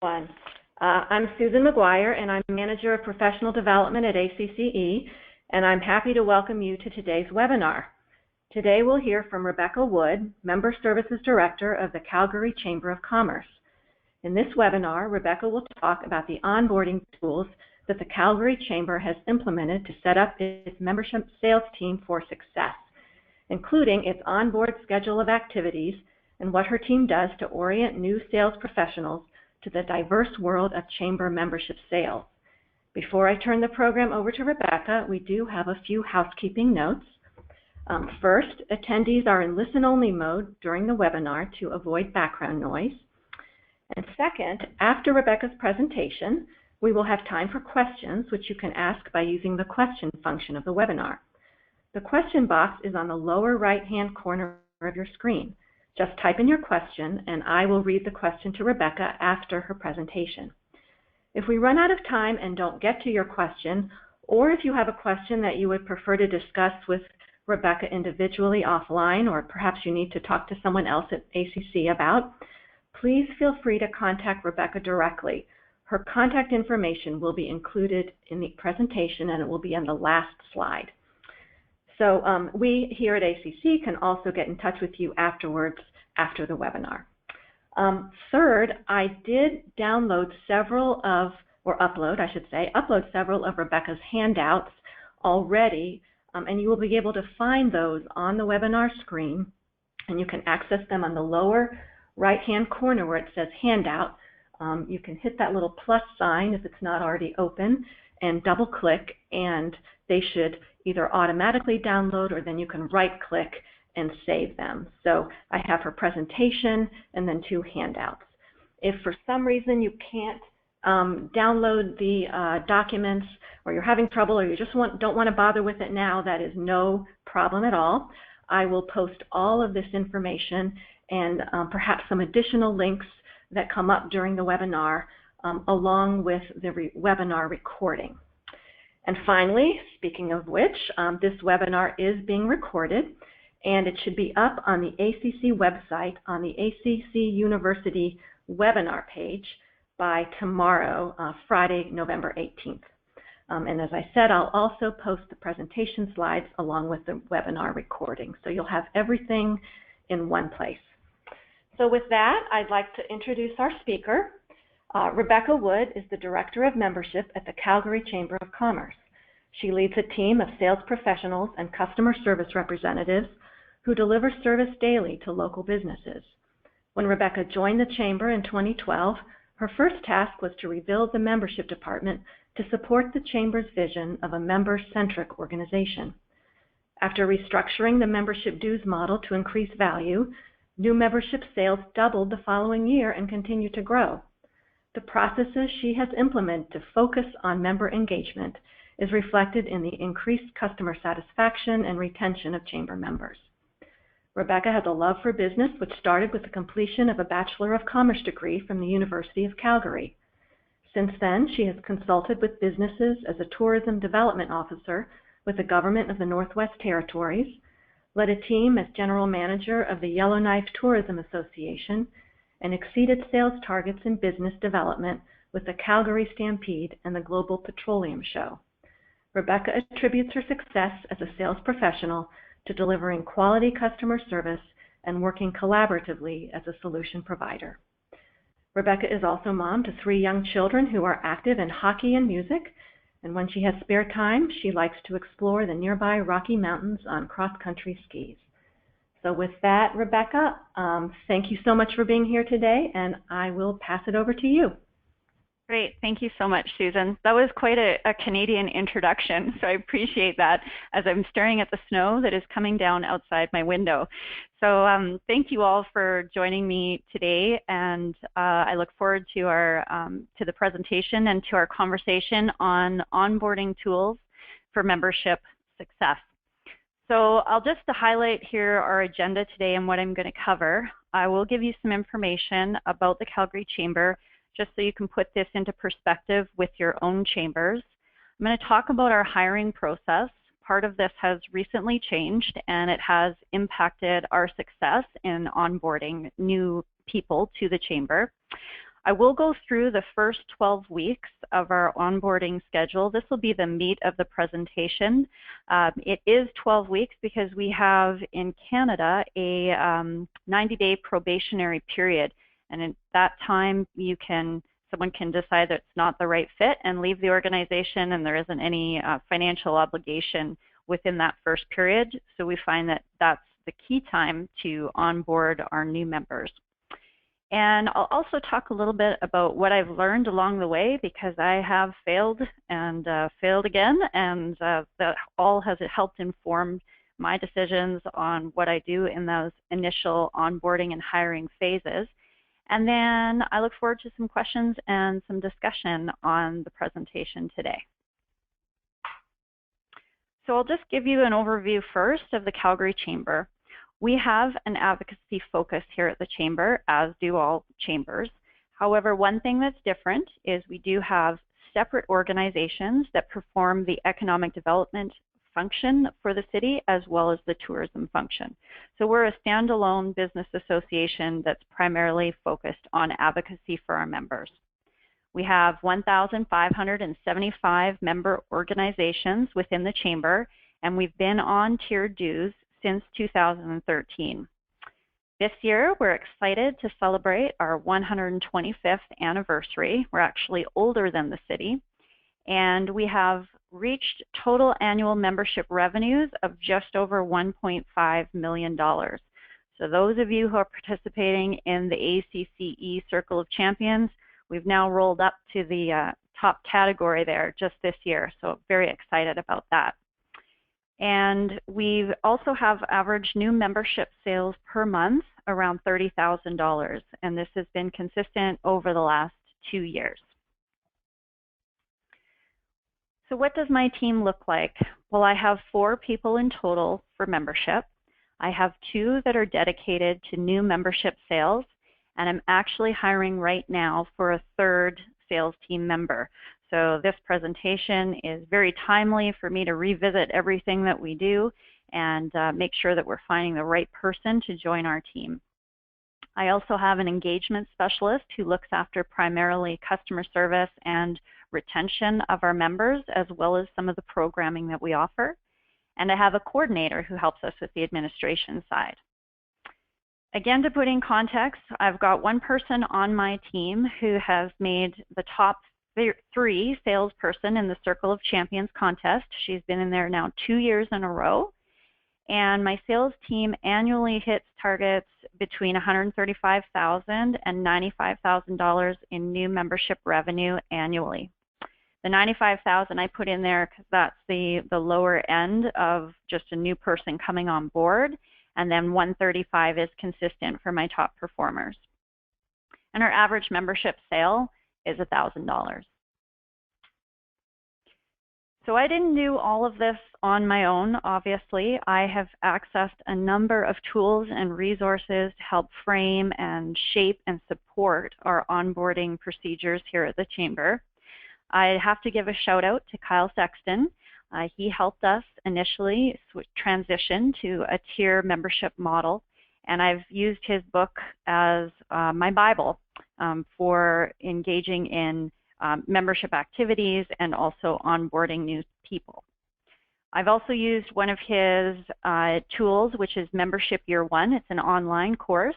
everyone. I'm Susan McGuire, and I'm Manager of Professional Development at ACCE, and I'm happy to welcome you to today's webinar. Today we'll hear from Rebecca Wood, Member Services Director of the Calgary Chamber of Commerce. In this webinar, Rebecca will talk about the onboarding tools that the Calgary Chamber has implemented to set up its membership sales team for success, including its onboard schedule of activities and what her team does to orient new sales professionals to the diverse world of chamber membership sales. Before I turn the program over to Rebecca, we do have a few housekeeping notes. First, attendees are in listen-only mode during the webinar to avoid background noise. And second, after Rebecca's presentation, we will have time for questions, which you can ask by using the question function of the webinar. The question box is on the lower right-hand corner of your screen. Just type in your question, and I will read the question to Rebecca after her presentation. If we run out of time and don't get to your question, or if you have a question that you would prefer to discuss with Rebecca individually offline, or perhaps you need to talk to someone else at ACC about, please feel free to contact Rebecca directly. Her contact information will be included in the presentation, and it will be on the last slide. So we here at ACC can also get in touch with you afterwards after the webinar. Third, I did upload several of Rebecca's handouts already, and you will be able to find those on the webinar screen, and you can access them on the lower right-hand corner where it says handout. You can hit that little plus sign if it's not already open and double-click, and they should either automatically download or then you can right-click and save them. So I have her presentation and then two handouts. If for some reason you can't download the documents, or you're having trouble, or you just don't want to bother with it now, that is no problem at all. I will post all of this information and perhaps some additional links that come up during the webinar along with the webinar recording. And finally, speaking of which, this webinar is being recorded, and it should be up on the ACC website on the ACC University webinar page by tomorrow, Friday, November 18th. And as I said, I'll also post the presentation slides along with the webinar recording, so you'll have everything in one place. So with that, I'd like to introduce our speaker. Rebecca Wood is the Director of Membership at the Calgary Chamber of Commerce. She leads a team of sales professionals and customer service representatives who deliver service daily to local businesses. When Rebecca joined the Chamber in 2012, her first task was to rebuild the membership department to support the Chamber's vision of a member-centric organization. After restructuring the membership dues model to increase value, new membership sales doubled the following year and continue to grow. The processes she has implemented to focus on member engagement is reflected in the increased customer satisfaction and retention of Chamber members. Rebecca has a love for business, which started with the completion of a Bachelor of Commerce degree from the University of Calgary. Since then, she has consulted with businesses as a tourism development officer with the Government of the Northwest Territories, led a team as General Manager of the Yellowknife Tourism Association, and exceeded sales targets in business development with the Calgary Stampede and the Global Petroleum Show. Rebecca attributes her success as a sales professional to delivering quality customer service and working collaboratively as a solution provider. Rebecca is also mom to 3 young children who are active in hockey and music, and when she has spare time, she likes to explore the nearby Rocky Mountains on cross-country skis. So with that, Rebecca, thank you so much for being here today, and I will pass it over to you. Great. Thank you so much, Susan. That was quite a Canadian introduction, so I appreciate that as I'm staring at the snow that is coming down outside my window. So thank you all for joining me today, and I look forward to the presentation and to our conversation on onboarding tools for membership success. So I'll just highlight here our agenda today and what I'm going to cover. I will give you some information about the Calgary Chamber, just so you can put this into perspective with your own chambers. I'm going to talk about our hiring process. Part of this has recently changed, and it has impacted our success in onboarding new people to the chamber. I will go through the first 12 weeks of our onboarding schedule. This will be the meat of the presentation. It is 12 weeks because we have in Canada a 90-day probationary period. And at that time, someone can decide that it's not the right fit and leave the organization, and there isn't any financial obligation within that first period. So we find that that's the key time to onboard our new members. And I'll also talk a little bit about what I've learned along the way, because I have failed and failed again, and that all has helped inform my decisions on what I do in those initial onboarding and hiring phases. And then I look forward to some questions and some discussion on the presentation today. So I'll just give you an overview first of the Calgary Chamber. We have an advocacy focus here at the Chamber, as do all chambers. However, one thing that's different is we do have separate organizations that perform the economic development function for the city as well as the tourism function. So we're a standalone business association that's primarily focused on advocacy for our members. We have 1,575 member organizations within the Chamber, and we've been on tiered dues since 2013. This year, we're excited to celebrate our 125th anniversary. We're actually older than the city, and we have reached total annual membership revenues of just over $1.5 million. So those of you who are participating in the ACCE Circle of Champions, we've now rolled up to the top category there just this year, so very excited about that. And we also have average new membership sales per month around $30,000, and this has been consistent over the last 2 years. So what does my team look like? Well, I have 4 people in total for membership. I have 2 that are dedicated to new membership sales, and I'm actually hiring right now for a 3rd sales team member. So this presentation is very timely for me to revisit everything that we do and make sure that we're finding the right person to join our team. I also have an engagement specialist who looks after primarily customer service and retention of our members, as well as some of the programming that we offer. And I have a coordinator who helps us with the administration side. Again, to put in context, I've got one person on my team who has made the top 3 salesperson in the Circle of Champions contest. She's been in there now 2 years in a row. And my sales team annually hits targets between $135,000 and $95,000 in new membership revenue annually. The $95,000 I put in there because that's the lower end of just a new person coming on board, and then $135,000 is consistent for my top performers. And our average membership sale is $1,000. So I didn't do all of this on my own, obviously. I have accessed a number of tools and resources to help frame and shape and support our onboarding procedures here at the Chamber. I have to give a shout out to Kyle Sexton. He helped us initially transition to a tier membership model, and I've used his book as my Bible for engaging in membership activities and also onboarding new people. I've also used one of his tools, which is Membership Year 1. It's an online course,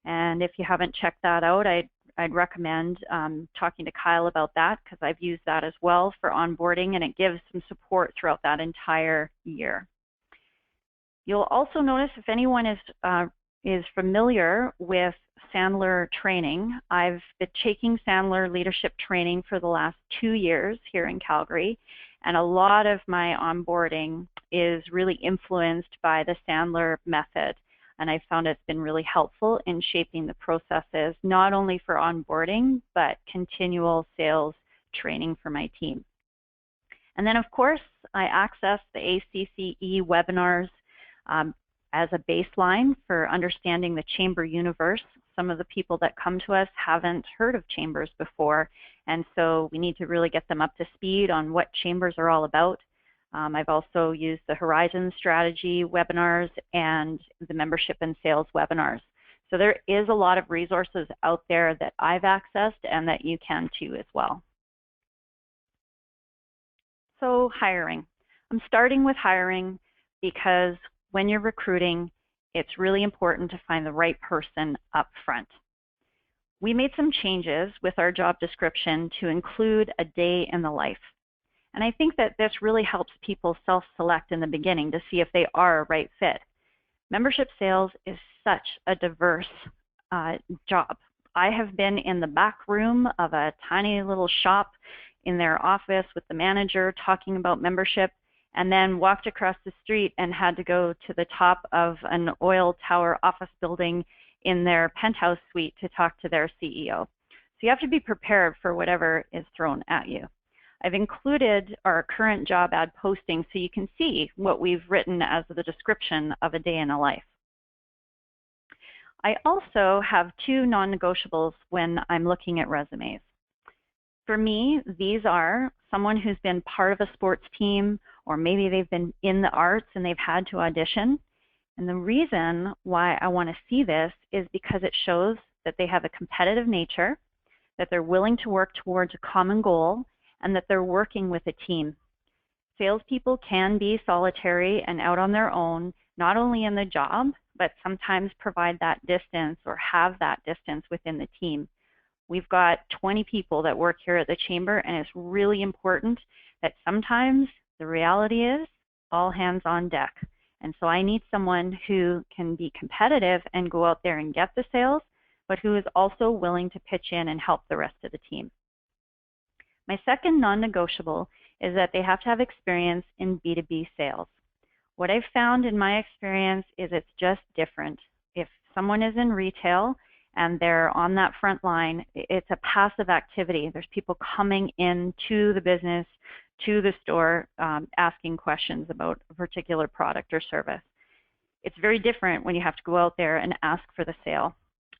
and if you haven't checked that out, I'd recommend talking to Kyle about that, because I've used that as well for onboarding, and it gives some support throughout that entire year. You'll also notice, if anyone is familiar with Sandler training, I've been taking Sandler leadership training for the last 2 years here in Calgary, and a lot of my onboarding is really influenced by the Sandler method. And I found it's been really helpful in shaping the processes, not only for onboarding, but continual sales training for my team. And then, of course, I access the ACCE webinars as a baseline for understanding the Chamber universe. Some of the people that come to us haven't heard of Chambers before, and so we need to really get them up to speed on what Chambers are all about. I've also used the Horizon Strategy webinars and the membership and sales webinars. So there is a lot of resources out there that I've accessed and that you can too as well. So hiring. I'm starting with hiring because when you're recruiting, it's really important to find the right person up front. We made some changes with our job description to include a day in the life. And I think that this really helps people self-select in the beginning to see if they are a right fit. Membership sales is such a diverse job. I have been in the back room of a tiny little shop in their office with the manager talking about membership, and then walked across the street and had to go to the top of an oil tower office building in their penthouse suite to talk to their CEO. So you have to be prepared for whatever is thrown at you. I've included our current job ad posting so you can see what we've written as the description of a day in a life. I also have 2 non-negotiables when I'm looking at resumes. For me, these are someone who's been part of a sports team, or maybe they've been in the arts and they've had to audition. And the reason why I want to see this is because it shows that they have a competitive nature, that they're willing to work towards a common goal, and that they're working with a team. Salespeople can be solitary and out on their own, not only in the job, but sometimes provide that distance or have that distance within the team. We've got 20 people that work here at the Chamber, and it's really important that sometimes the reality is all hands on deck. And so I need someone who can be competitive and go out there and get the sales, but who is also willing to pitch in and help the rest of the team. My second non-negotiable is that they have to have experience in B2B sales. What I've found in my experience is it's just different. If someone is in retail and they're on that front line, it's a passive activity. There's people coming into the business, to the store, asking questions about a particular product or service. It's very different when you have to go out there and ask for the sale.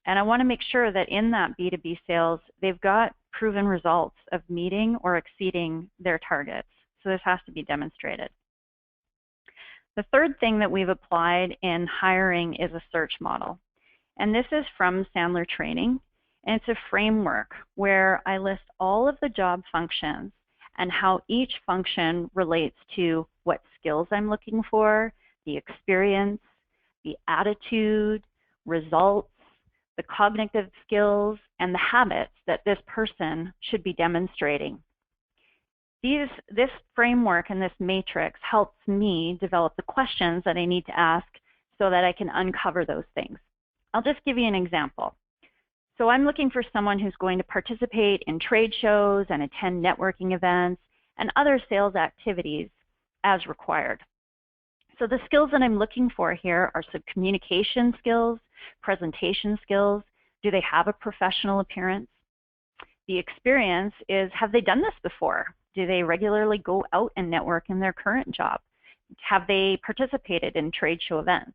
And I want to make sure that in that B2B sales, they've got proven results of meeting or exceeding their targets. So this has to be demonstrated. The third thing that we've applied in hiring is a search model. And this is from Sandler Training. And it's a framework where I list all of the job functions and how each function relates to what skills I'm looking for, the experience, the attitude, results, the cognitive skills, and the habits that this person should be demonstrating. This framework and this matrix helps me develop the questions that I need to ask so that I can uncover those things. I'll just give you an example. So I'm looking for someone who's going to participate in trade shows and attend networking events and other sales activities as required. So the skills that I'm looking for here are some communication skills, presentation skills. Do they have a professional appearance? The experience is, have they done this before? Do they regularly go out and network in their current job? Have they participated in trade show events?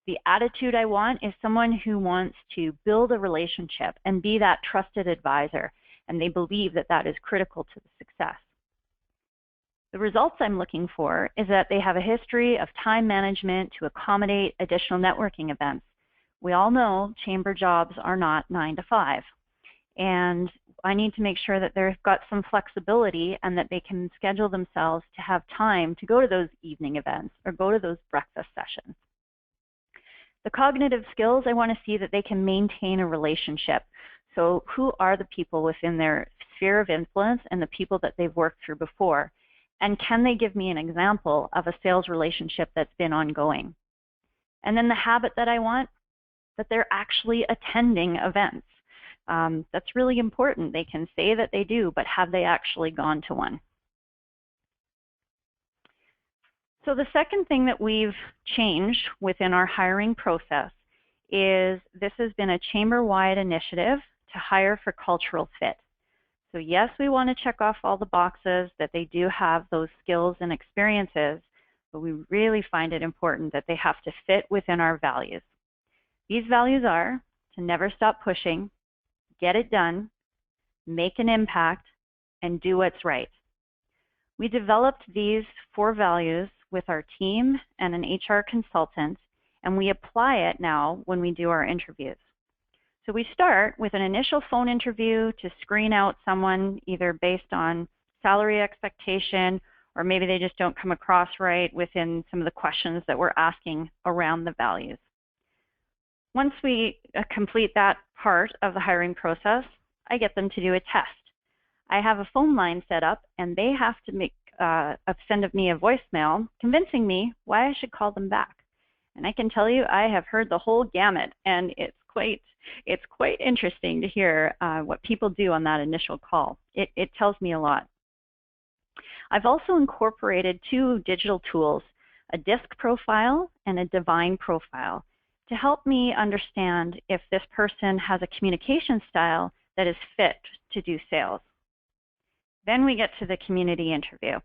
The attitude I want is someone who wants to build a relationship and be that trusted advisor, and they believe that that is critical to the success. The results I'm looking for is that they have a history of time management to accommodate additional networking events. We all know chamber jobs are not 9 to 5, and I need to make sure that they've got some flexibility and that they can schedule themselves to have time to go to those evening events or go to those breakfast sessions. The cognitive skills, I want to see that they can maintain a relationship. So who are the people within their sphere of influence and the people that they've worked through before? And can they give me an example of a sales relationship that's been ongoing? And then the habit that I want, that they're actually attending events. That's really important. They can say that they do, but have they actually gone to one? So the second thing that we've changed within our hiring process is this has been a chamber-wide initiative to hire for cultural fit. So yes, we want to check off all the boxes that they do have those skills and experiences, but we really find it important that they have to fit within our values. These values are to never stop pushing, get it done, make an impact, and do what's right. We developed these 4 values with our team and an HR consultant, and we apply it now when we do our interviews. So we start with an initial phone interview to screen out someone either based on salary expectation, or maybe they just don't come across right within some of the questions that we're asking around the values. Once we complete that part of the hiring process, I get them to do a test. I have a phone line set up, and they have to send me a voicemail convincing me why I should call them back. And I can tell you, I have heard the whole gamut, and it's quite interesting to hear what people do on that initial call. It tells me a lot. I've also incorporated 2 digital tools, a DISC profile and a Divine profile, to help me understand if this person has a communication style that is fit to do sales. Then we get to the community interview.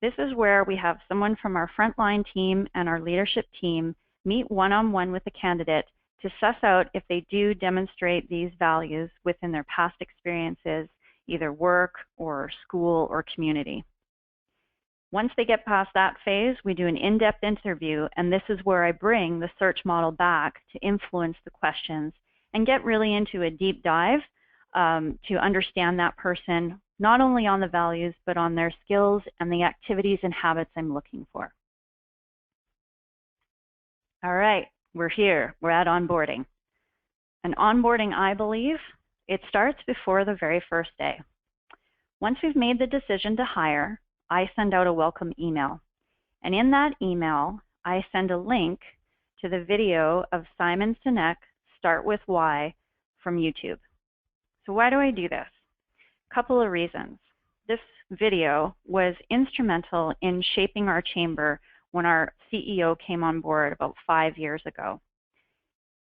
This is where we have someone from our frontline team and our leadership team meet one-on-one with the candidate to suss out if they do demonstrate these values within their past experiences, either work or school or community. Once they get past that phase, we do an in-depth interview, and this is where I bring the search model back to influence the questions and get really into a deep dive to understand that person, not only on the values, but on their skills and the activities and habits I'm looking for. All right, we're here. We're at onboarding. And onboarding, I believe, it starts before the very first day. Once we've made the decision to hire, I send out a welcome email. And in that email, I send a link to the video of Simon Sinek, Start With Why, from YouTube. So why do I do this? A couple of reasons. This video was instrumental in shaping our chamber when our CEO came on board about 5 years ago.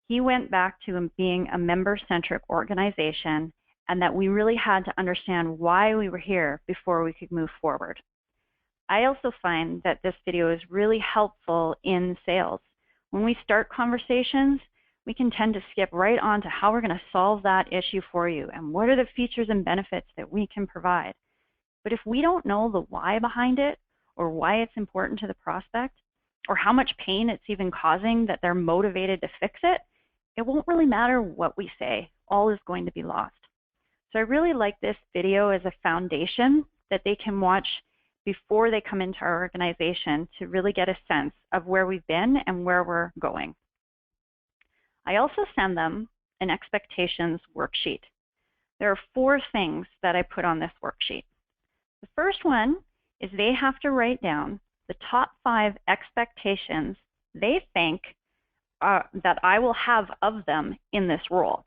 He went back to being a member-centric organization, and that we really had to understand why we were here before we could move forward. I also find that this video is really helpful in sales. When we start conversations, we can tend to skip right on to how we're going to solve that issue for you and what are the features and benefits that we can provide. But if we don't know the why behind it, or why it's important to the prospect, or how much pain it's even causing that they're motivated to fix it, it won't really matter what we say. All is going to be lost. So I really like this video as a foundation that they can watch before they come into our organization to really get a sense of where we've been and where we're going. I also send them an expectations worksheet. There are 4 things that I put on this worksheet. The first one is they have to write down the top 5 expectations they think that I will have of them in this role.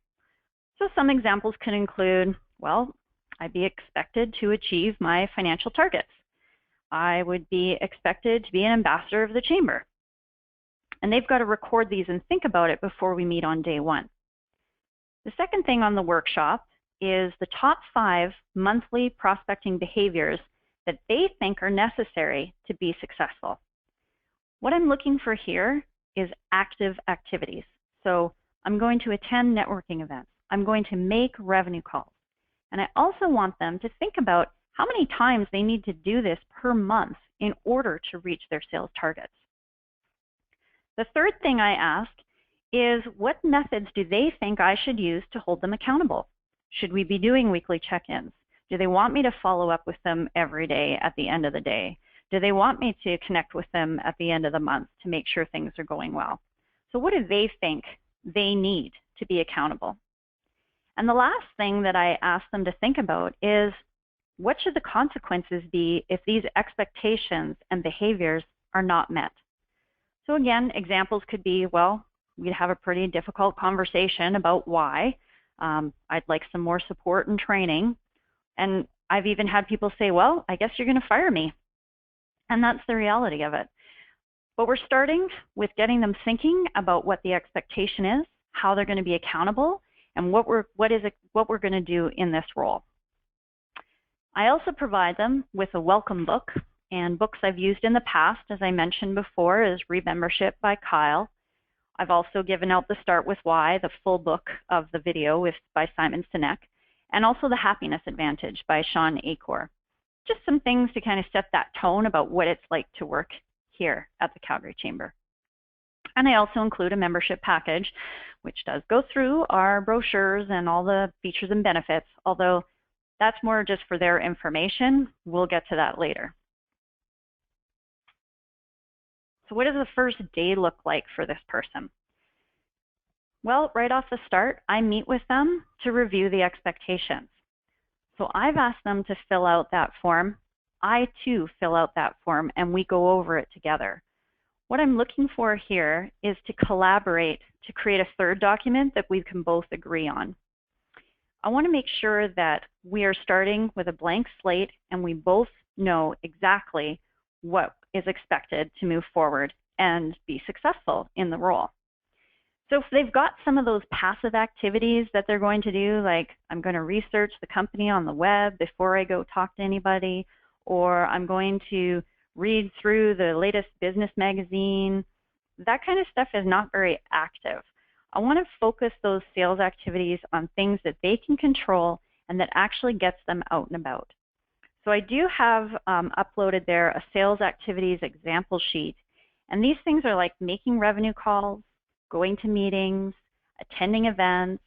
So some examples could include, well, I'd be expected to achieve my financial targets. I would be expected to be an ambassador of the chamber. And they've got to record these and think about it before we meet on day 1. The second thing on the workshop is the top 5 monthly prospecting behaviors that they think are necessary to be successful. What I'm looking for here is active activities. So I'm going to attend networking events. I'm going to make revenue calls. And I also want them to think about how many times they need to do this per month in order to reach their sales targets. The third thing I ask is, what methods do they think I should use to hold them accountable? Should we be doing weekly check-ins? Do they want me to follow up with them every day at the end of the day? Do they want me to connect with them at the end of the month to make sure things are going well? So what do they think they need to be accountable? And the last thing that I ask them to think about is, what should the consequences be if these expectations and behaviors are not met? So again, examples could be, well, we'd have a pretty difficult conversation about why. I'd like some more support and training. And I've even had people say, well, I guess you're going to fire me. And that's the reality of it. But we're starting with getting them thinking about what the expectation is, how they're going to be accountable, and what we're going to do in this role. I also provide them with a welcome book, and books I've used in the past, as I mentioned before, is Remembership by Kyle. I've also given out the Start With Why, the full book of the video by Simon Sinek, and also The Happiness Advantage by Sean Acor. Just some things to kind of set that tone about what it's like to work here at the Calgary Chamber. And I also include a membership package, which does go through our brochures and all the features and benefits, although that's more just for their information. We'll get to that later. So what does the first day look like for this person? Well, right off the start, I meet with them to review the expectations. So I've asked them to fill out that form. I too fill out that form and we go over it together. What I'm looking for here is to collaborate to create a third document that we can both agree on. I want to make sure that we are starting with a blank slate and we both know exactly what is expected to move forward and be successful in the role. So if they've got some of those passive activities that they're going to do, like I'm going to research the company on the web before I go talk to anybody, or I'm going to read through the latest business magazine, that kind of stuff is not very active. I want to focus those sales activities on things that they can control and that actually gets them out and about. So I do have uploaded there a sales activities example sheet. And these things are like making revenue calls, going to meetings, attending events,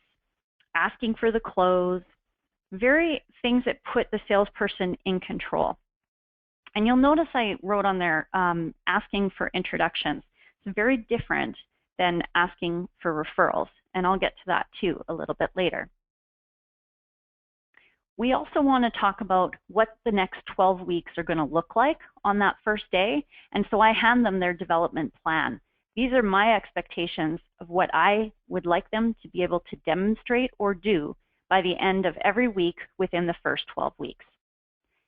asking for the close, very things that put the salesperson in control. And you'll notice I wrote on there asking for introductions. It's very different than asking for referrals, and I'll get to that too a little bit later. We also want to talk about what the next 12 weeks are going to look like on that first day, and so I hand them their development plan. These are my expectations of what I would like them to be able to demonstrate or do by the end of every week within the first 12 weeks.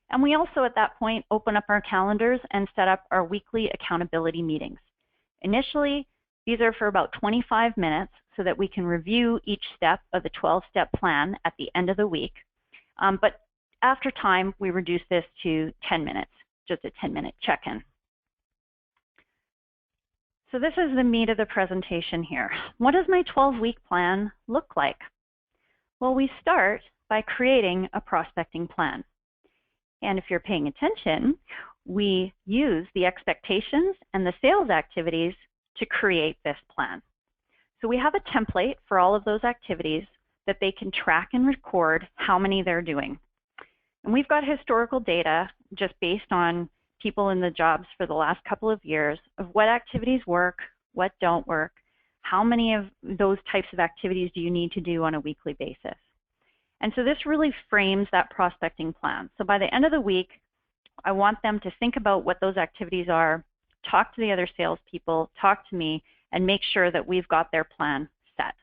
And we also at that point open up our calendars and set up our weekly accountability meetings. Initially, these are for about 25 minutes so that we can review each step of the 12-step plan at the end of the week. But after time, we reduce this to 10 minutes, just a 10-minute check-in. So this is the meat of the presentation here. What does my 12-week plan look like? Well, we start by creating a prospecting plan. And if you're paying attention, we use the expectations and the sales activities to create this plan. So we have a template for all of those activities that they can track and record how many they're doing. And we've got historical data just based on people in the jobs for the last couple of years of what activities work, what don't work, how many of those types of activities do you need to do on a weekly basis. And so this really frames that prospecting plan. So by the end of the week, I want them to think about what those activities are, talk to the other salespeople, talk to me, and make sure that we've got their plan set.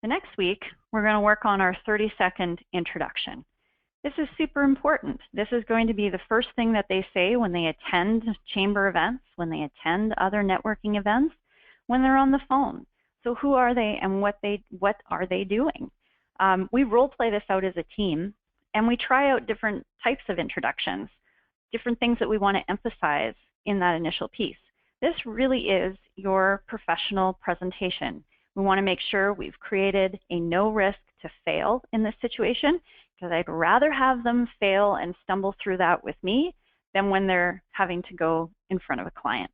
The next week, we're going to work on our 30-second introduction. This is super important. This is going to be the first thing that they say when they attend chamber events, when they attend other networking events, when they're on the phone. So who are they and what are they doing? We role play this out as a team, and we try out different types of introductions, different things that we want to emphasize in that initial piece. This really is your professional presentation. We want to make sure we've created a no risk to fail in this situation, because I'd rather have them fail and stumble through that with me than when they're having to go in front of a client.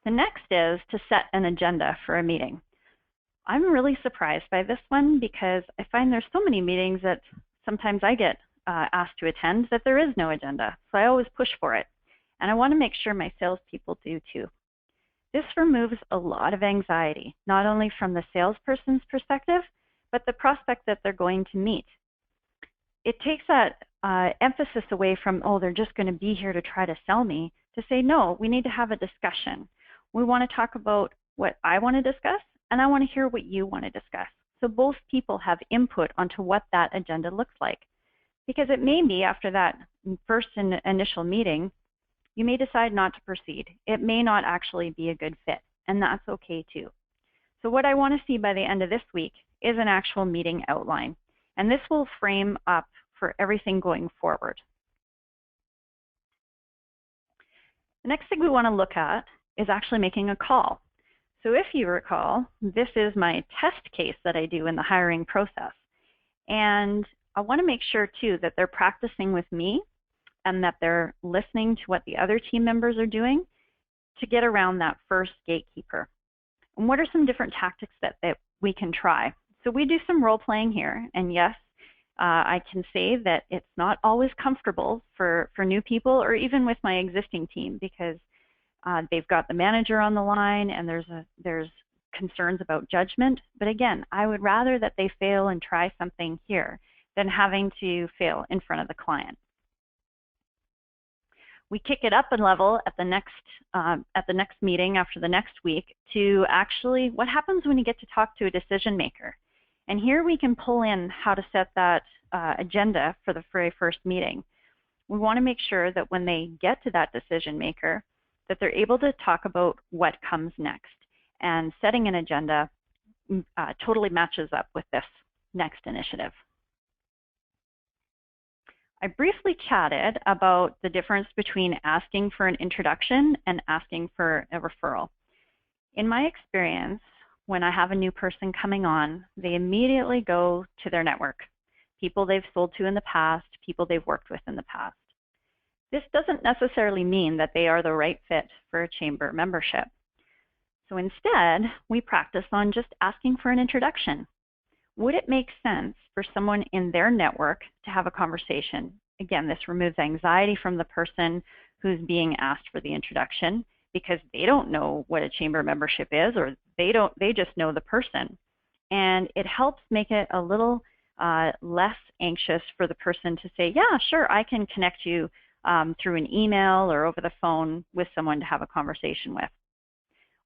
The next is to set an agenda for a meeting. I'm really surprised by this one because I find there's so many meetings that sometimes I get asked to attend that there is no agenda. So I always push for it. And I want to make sure my salespeople do too. This removes a lot of anxiety, not only from the salesperson's perspective, but the prospect that they're going to meet. It takes that emphasis away from, oh, they're just going to be here to try to sell me, to say, no, we need to have a discussion. We want to talk about what I want to discuss, and I want to hear what you want to discuss. So both people have input onto what that agenda looks like. Because it may be after that first initial meeting, you may decide not to proceed. It may not actually be a good fit, and that's okay too. So what I want to see by the end of this week is an actual meeting outline, and this will frame up for everything going forward. The next thing we want to look at is actually making a call. So if you recall, this is my test case that I do in the hiring process. And I want to make sure too that they're practicing with me and that they're listening to what the other team members are doing to get around that first gatekeeper. And what are some different tactics that we can try? So we do some role playing here, and yes, I can say that it's not always comfortable for new people or even with my existing team, because they've got the manager on the line and there's concerns about judgment. But again, I would rather that they fail and try something here than having to fail in front of the client. We kick it up a level at the next meeting after the next week to actually what happens when you get to talk to a decision maker. And here we can pull in how to set that agenda for the very first meeting. We want to make sure that when they get to that decision maker, that they're able to talk about what comes next. And setting an agenda totally matches up with this next initiative. I briefly chatted about the difference between asking for an introduction and asking for a referral. In my experience, when I have a new person coming on, they immediately go to their network, people they've sold to in the past, people they've worked with in the past. This doesn't necessarily mean that they are the right fit for a chamber membership. So instead, we practice on just asking for an introduction. Would it make sense for someone in their network to have a conversation? Again, this removes anxiety from the person who's being asked for the introduction, because they don't know what a chamber membership is, or they just know the person. And it helps make it a little less anxious for the person to say, yeah, sure, I can connect you through an email or over the phone with someone to have a conversation with.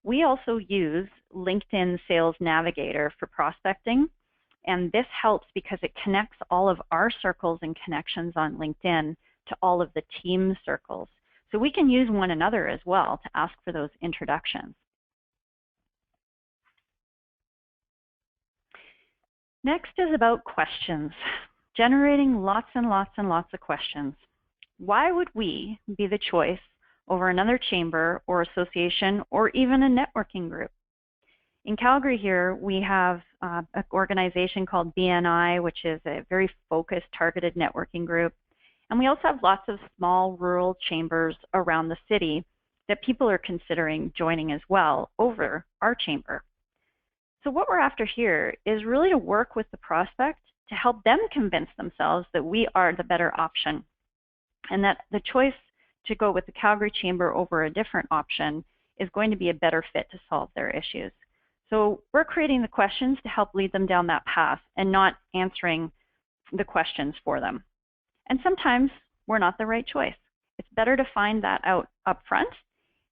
We also use LinkedIn Sales Navigator for prospecting, and this helps because it connects all of our circles and connections on LinkedIn to all of the team circles. So we can use one another as well to ask for those introductions. Next is about questions, generating lots and lots and lots of questions. Why would we be the choice over another chamber or association or even a networking group? In Calgary here, we have an organization called BNI, which is a very focused, targeted networking group. And we also have lots of small rural chambers around the city that people are considering joining as well over our chamber. So what we're after here is really to work with the prospect to help them convince themselves that we are the better option, and that the choice to go with the Calgary Chamber over a different option is going to be a better fit to solve their issues. So we're creating the questions to help lead them down that path and not answering the questions for them. And sometimes we're not the right choice. It's better to find that out up front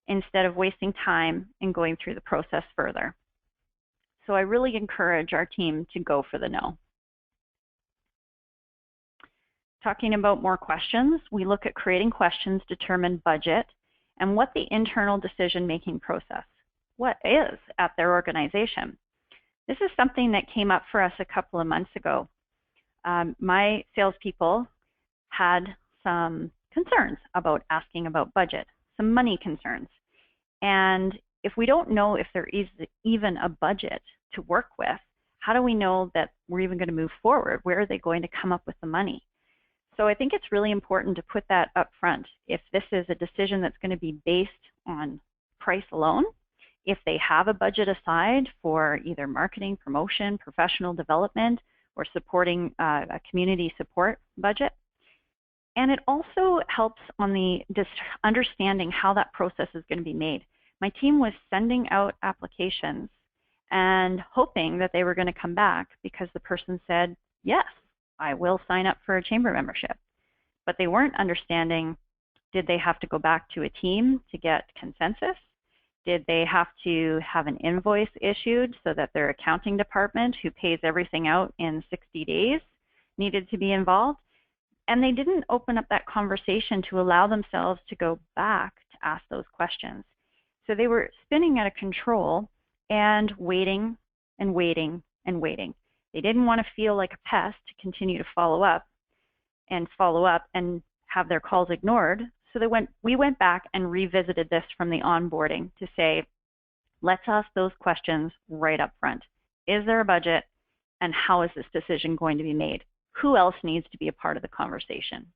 instead of wasting time and going through the process further. So I really encourage our team to go for the no. Talking about more questions, we look at creating questions, determine budget, and what the internal decision-making process, what is at their organization. This is something that came up for us a couple of months ago. My salespeople had some concerns about asking about budget, some money concerns. And if we don't know if there is even a budget to work with, how do we know that we're even going to move forward? Where are they going to come up with the money? So I think it's really important to put that up front. If this is a decision that's going to be based on price alone, if they have a budget aside for either marketing, promotion, professional development, or supporting a community support budget. And it also helps on the understanding how that process is going to be made. My team was sending out applications and hoping that they were going to come back because the person said, yes, I will sign up for a chamber membership. But they weren't understanding, did they have to go back to a team to get consensus? Did they have to have an invoice issued so that their accounting department, who pays everything out in 60 days, needed to be involved? And they didn't open up that conversation to allow themselves to go back to ask those questions. So they were spinning out of control and waiting and waiting and waiting. They didn't want to feel like a pest to continue to follow up and have their calls ignored. So we went back and revisited this from the onboarding to say, let's ask those questions right up front. Is there a budget? And how is this decision going to be made? Who else needs to be a part of the conversation?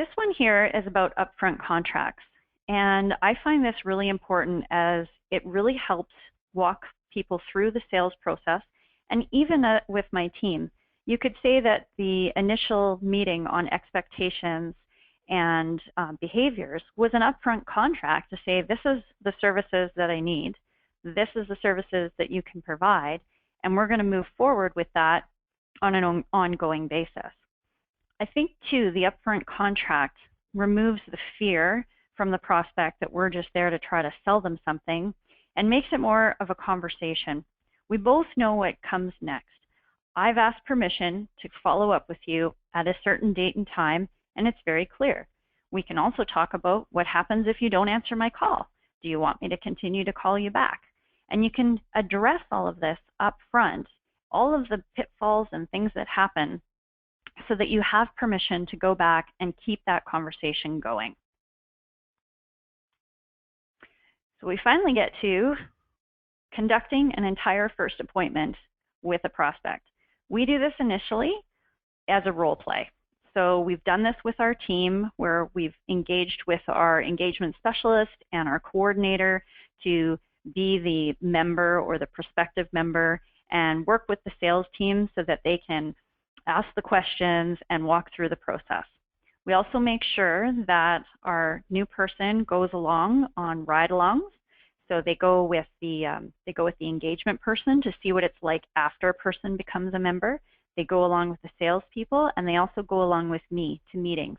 This one here is about upfront contracts. And I find this really important as it really helps walk people through the sales process. And even with my team, you could say that the initial meeting on expectations and behaviors was an upfront contract to say, this is the services that I need. This is the services that you can provide. And we're going to move forward with that on an ongoing basis. I think, too, the upfront contract removes the fear from the prospect that we're just there to try to sell them something and makes it more of a conversation. We both know what comes next. I've asked permission to follow up with you at a certain date and time, and it's very clear. We can also talk about what happens if you don't answer my call. Do you want me to continue to call you back? And you can address all of this up front, all of the pitfalls and things that happen, so that you have permission to go back and keep that conversation going. So we finally get to conducting an entire first appointment with a prospect. We do this initially as a role play. So we've done this with our team where we've engaged with our engagement specialist and our coordinator to be the member or the prospective member and work with the sales team so that they can ask the questions and walk through the process. We also make sure that our new person goes along on ride-alongs. So they go with the engagement person to see what it's like after a person becomes a member. They go along with the salespeople, and they also go along with me to meetings.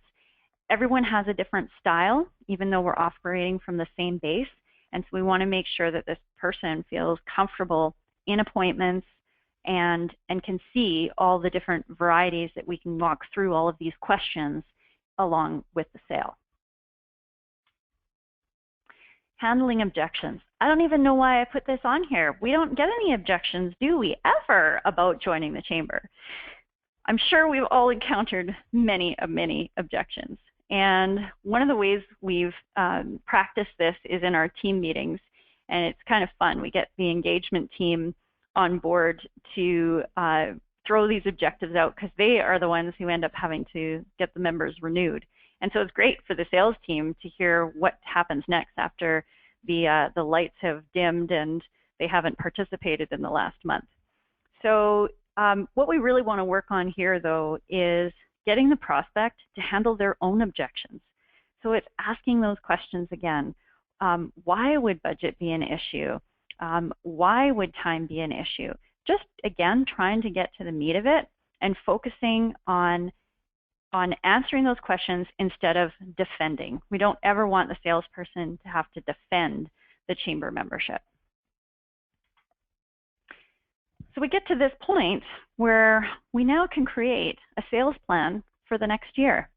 Everyone has a different style, even though we're operating from the same base. And so we want to make sure that this person feels comfortable in appointments and can see all the different varieties that we can walk through all of these questions along with the sale. Handling objections. I don't even know why I put this on here. We don't get any objections, do we, ever, about joining the chamber? I'm sure we've all encountered many objections. And one of the ways we've practiced this is in our team meetings. And it's kind of fun. We get the engagement team on board to throw these objectives out because they are the ones who end up having to get the members renewed. And so it's great for the sales team to hear what happens next after the lights have dimmed and they haven't participated in the last month. So what we really want to work on here, though, is getting the prospect to handle their own objections. So it's asking those questions again. Why would budget be an issue? Why would time be an issue? Just, again, trying to get to the meat of it and focusing on answering those questions instead of defending. We don't ever want the salesperson to have to defend the chamber membership. So we get to this point where we now can create a sales plan for the next year.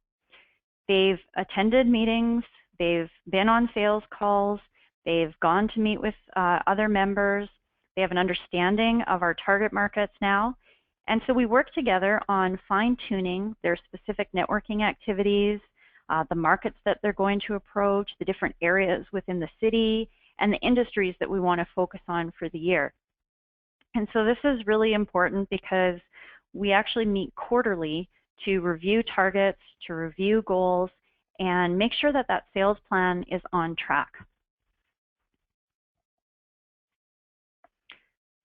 They've attended meetings, they've been on sales calls, they've gone to meet with other members, they have an understanding of our target markets now. And so we work together on fine-tuning their specific networking activities, the markets that they're going to approach, the different areas within the city, and the industries that we want to focus on for the year. And so this is really important because we actually meet quarterly to review targets, to review goals, and make sure that that sales plan is on track.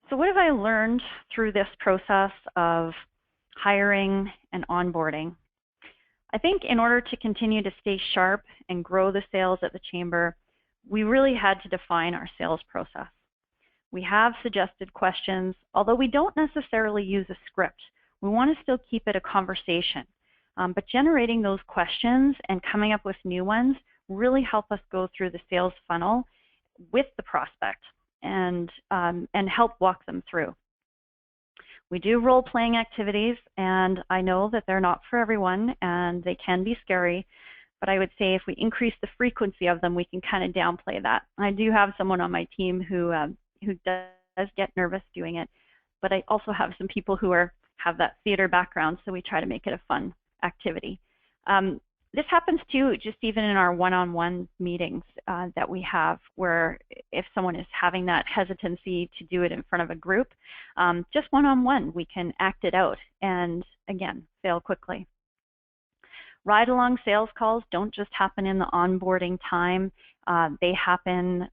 So what have I learned through this process of hiring and onboarding? I think in order to continue to stay sharp and grow the sales at the chamber, we really had to define our sales process. We have suggested questions, although we don't necessarily use a script. We want to still keep it a conversation. But generating those questions and coming up with new ones really help us go through the sales funnel with the prospect and help walk them through. We do role-playing activities, and I know that they're not for everyone, and they can be scary, but I would say if we increase the frequency of them, we can kind of downplay that. I do have someone on my team who does get nervous doing it, but I also have some people who have that theater background, so we try to make it a fun activity. This happens too, just even in our one-on-one meetings that we have, where if someone is having that hesitancy to do it in front of a group, just one-on-one, we can act it out and, again, fail quickly. Ride-along sales calls don't just happen in the onboarding time. They happen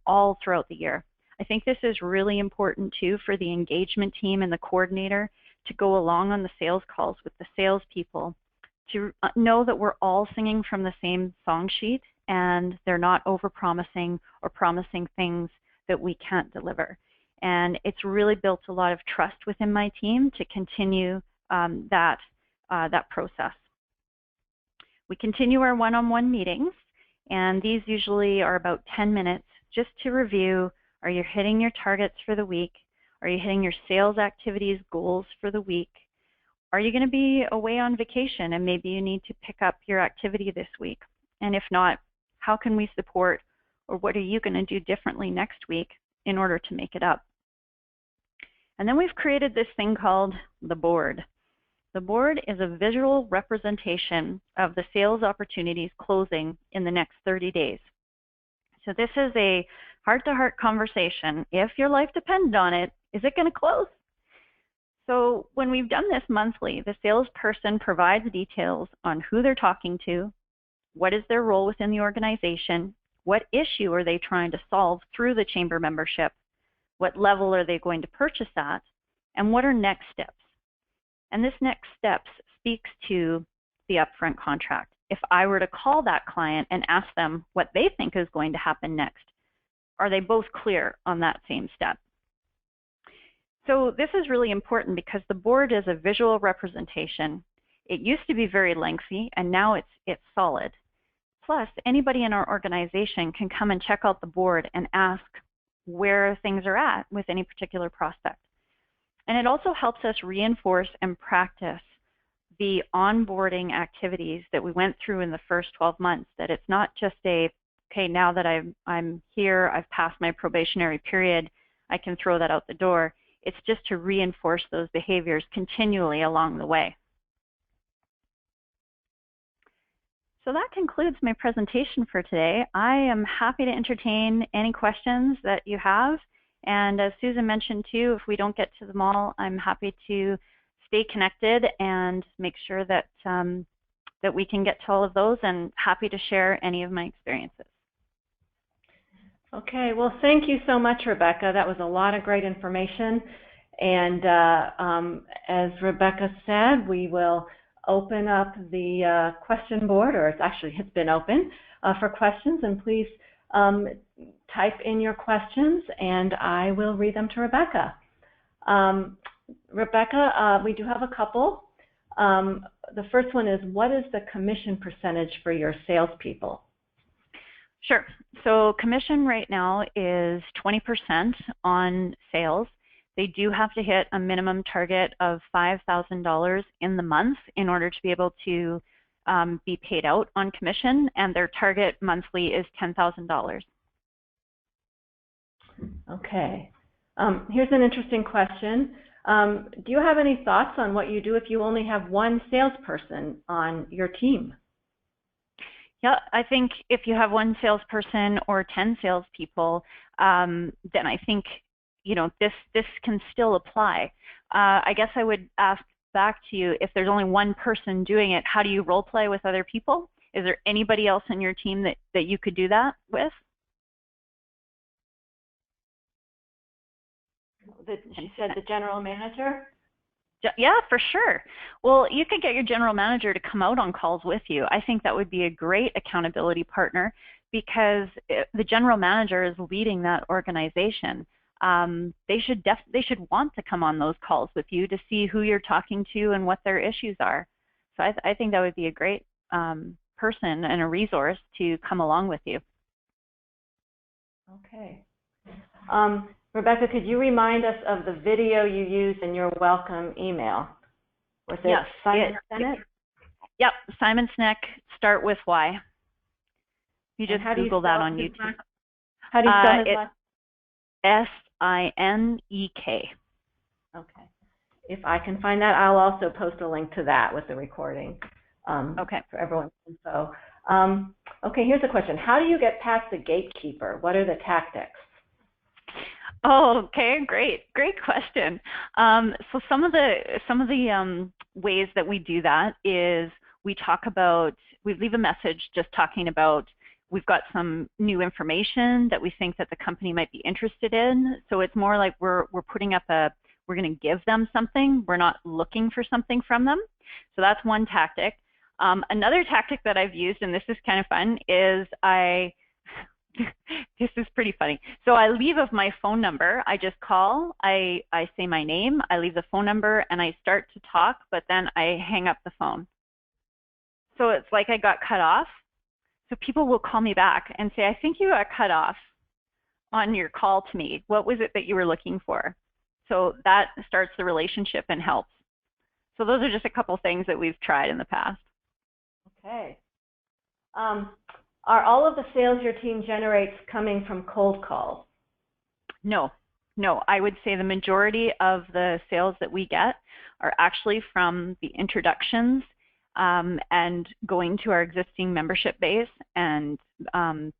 all throughout the year. I think this is really important too for the engagement team and the coordinator to go along on the sales calls with the salespeople, to know that we're all singing from the same song sheet and they're not over-promising or promising things that we can't deliver. And it's really built a lot of trust within my team to continue that process. We continue our one-on-one meetings, and these usually are about 10 minutes just to review, are you hitting your targets for the week? Are you hitting your sales activities goals for the week? Are you going to be away on vacation and maybe you need to pick up your activity this week? And if not, how can we support, or what are you going to do differently next week in order to make it up? And then we've created this thing called the board. The board is a visual representation of the sales opportunities closing in the next 30 days. So this is a heart-to-heart conversation. If your life depended on it, is it going to close? So when we've done this monthly, the salesperson provides details on who they're talking to, what is their role within the organization, what issue are they trying to solve through the chamber membership, what level are they going to purchase at, and what are next steps. And this next steps speaks to the upfront contract. If I were to call that client and ask them what they think is going to happen next, are they both clear on that same step? So this is really important because the board is a visual representation. It used to be very lengthy, and now it's solid. Plus, anybody in our organization can come and check out the board and ask where things are at with any particular prospect. And it also helps us reinforce and practice the onboarding activities that we went through in the first 12 months, that it's not just okay, now that I'm here, I've passed my probationary period, I can throw that out the door. It's just to reinforce those behaviors continually along the way. So that concludes my presentation for today. I am happy to entertain any questions that you have. And as Susan mentioned too, if we don't get to them all, I'm happy to stay connected and make sure that, that we can get to all of those, and happy to share any of my experiences. Okay, well, thank you so much, Rebecca. That was a lot of great information. And as Rebecca said, we will open up the question board, or it's been open for questions, and please type in your questions and I will read them to Rebecca. Rebecca, we do have a couple. The first one is, what is the commission percentage for your salespeople? Sure. So commission right now is 20% on sales. They do have to hit a minimum target of $5,000 in the month in order to be able to be paid out on commission, and their target monthly is $10,000. Okay. Here's an interesting question. Do you have any thoughts on what you do if you only have one salesperson on your team? Yeah, I think if you have one salesperson or 10 salespeople, then I think this can still apply. I guess I would ask back to you, if there's only one person doing it, how do you role play with other people? Is there anybody else in your team that you could do that with? She said the general manager? Yeah, for sure. Well, you could get your general manager to come out on calls with you. I think that would be a great accountability partner, because the general manager is leading that organization. They should want to come on those calls with you to see who you're talking to and what their issues are. So I think that would be a great person and a resource to come along with you. Okay. Rebecca, could you remind us of the video you used in your welcome email? Was it Simon Sinek? Yep, Simon Sinek, Start With Why. You just Google that on YouTube. How do you spell his last? S-I-N-E-K. Okay. If I can find that, I'll also post a link to that with the recording for everyone's info. Okay, here's a question. How do you get past the gatekeeper? What are the tactics? Oh, okay, great question. So some of the ways that we do that is we leave a message just talking about we've got some new information that we think that the company might be interested in. So it's more like we're putting up we're going to give them something. We're not looking for something from them. So that's one tactic. Another tactic that I've used, and this is kind of fun, is this is pretty funny. So I leave of my phone number. I just call, I say my name, I leave the phone number, and I start to talk, but then I hang up the phone. So it's like I got cut off. So people will call me back and say, I think you got cut off on your call to me. What was it that you were looking for? So that starts the relationship and helps. So those are just a couple things that we've tried in the past. Okay. Are all of the sales your team generates coming from cold calls? No. I would say the majority of the sales that we get are actually from the introductions and going to our existing membership base and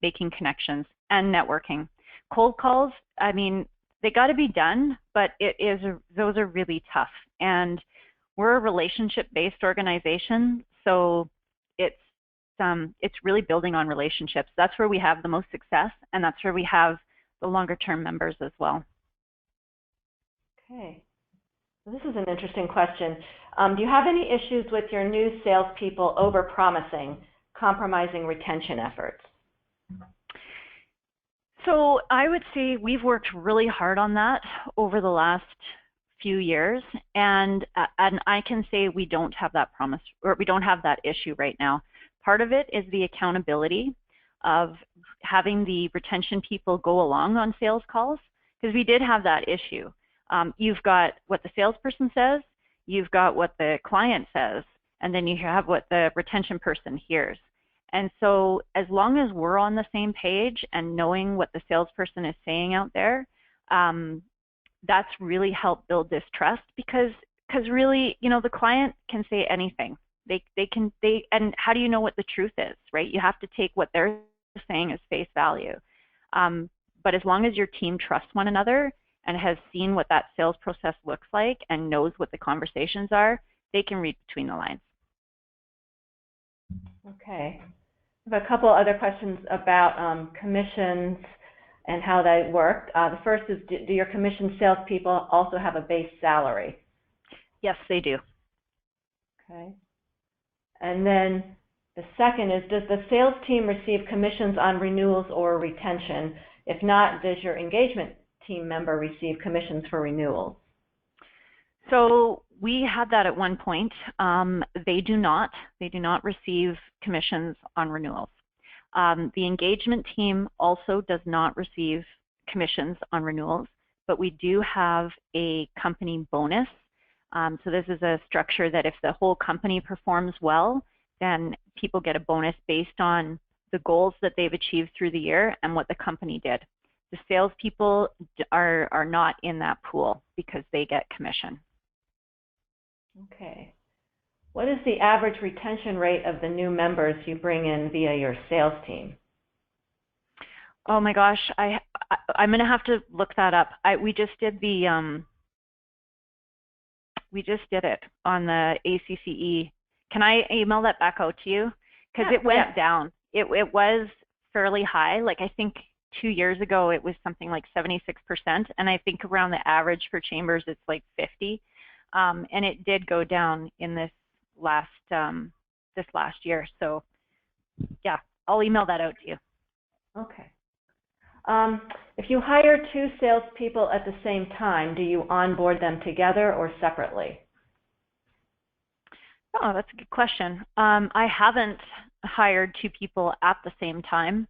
making connections and networking. Cold calls, I mean, they got to be done, but those are really tough. And we're a relationship-based organization, so it's really building on relationships. That's where we have the most success, and that's where we have the longer-term members as well. Okay. This is an interesting question. Do you have any issues with your new salespeople over-promising, compromising retention efforts? So I would say we've worked really hard on that over the last few years, and I can say we don't have that promise, or we don't have that issue right now. Part of it is the accountability of having the retention people go along on sales calls, because we did have that issue. You've got what the salesperson says, you've got what the client says, and then you have what the retention person hears. And so as long as we're on the same page and knowing what the salesperson is saying out there, that's really helped build this trust, because really, you know, the client can say anything. And how do you know what the truth is, right? You have to take what they're saying as face value. But as long as your team trusts one another and has seen what that sales process looks like and knows what the conversations are, they can read between the lines. Okay. I have a couple other questions about commissions and how they work. The first is, do your commission salespeople also have a base salary? Yes, they do. Okay. And then the second is, does the sales team receive commissions on renewals or retention? If not, does your engagement team member receive commissions for renewals? So we had that at one point. They do not receive commissions on renewals. The engagement team also does not receive commissions on renewals, but we do have a company bonus. So this is a structure that if the whole company performs well, then people get a bonus based on the goals that they've achieved through the year and what the company did. The salespeople are not in that pool because they get commission. Okay. What is the average retention rate of the new members you bring in via your sales team? Oh my gosh, I'm going to have to look that up. We just did it on the ACCE. Can I email that back out to you? Because it went down. It was fairly high. Like I think 2 years ago it was something like 76%, and I think around the average for chambers it's like 50. And it did go down in this last year. So yeah, I'll email that out to you. Okay. If you hire 2 salespeople at the same time, do you onboard them together or separately? Oh, that's a good question. I haven't hired 2 people at the same time.